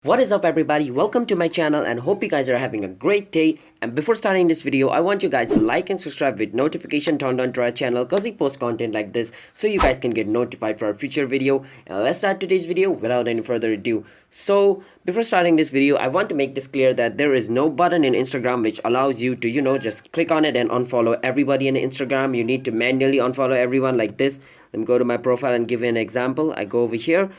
What is up everybody, welcome to my channel and hope you guys are having a great day. And before starting this video, I want you guys to like and subscribe with notification turned on to our channel because we post content like this so you guys can get notified for our future video. And let's start today's video without any further ado. So before starting this video, I want to make this clear that there is no button in Instagram which allows you to just click on it and unfollow everybody in Instagram. You need to manually unfollow everyone like this. Let me go to my profile and give you an example. I go over here,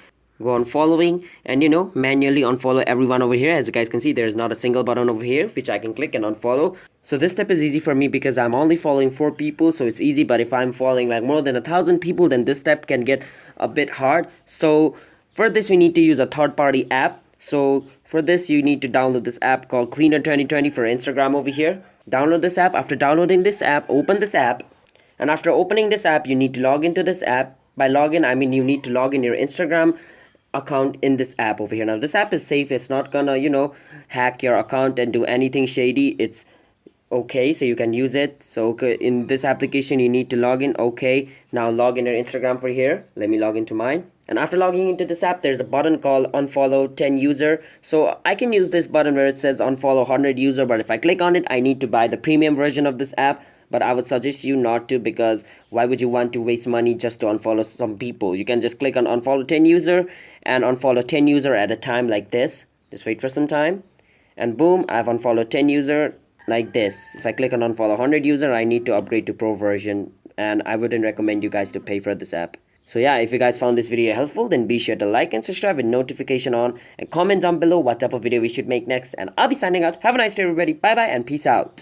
go on following, and manually unfollow everyone over here. As you guys can see, there is not a single button over here which I can click and unfollow. So this step is easy for me because I'm only following 4 people, so it's easy. But if I'm following like more than 1,000 people, then this step can get a bit hard. So for this we need to use a third-party app. So for this you need to download this app called Cleaner 2020 for Instagram over here. Download this app. After downloading this app, open this app, and after opening this app you need to log into this app. By login I mean you need to log in your Instagram account in this app over here. Now this app is safe. It's not gonna hack your account and do anything shady. It's okay, so you can use it. So in this application you need to log in. Okay, now log in your Instagram for here. Let me log into mine. And after logging into this app, there's a button called unfollow 10 user. So I can use this button where it says unfollow 100 user, but if I click on it I need to buy the premium version of this app. But I would suggest you not to, because why would you want to waste money just to unfollow some people? You can just click on unfollow 10 user and unfollow 10 user at a time like this. Just wait for some time, and boom, I've unfollowed 10 user like this. If I click on unfollow 100 user, I need to upgrade to pro version, and I wouldn't recommend you guys to pay for this app. So yeah, if you guys found this video helpful, then be sure to like and subscribe with notification on, and comment down below what type of video we should make next. And I'll be signing out. Have a nice day everybody. Bye bye and peace out.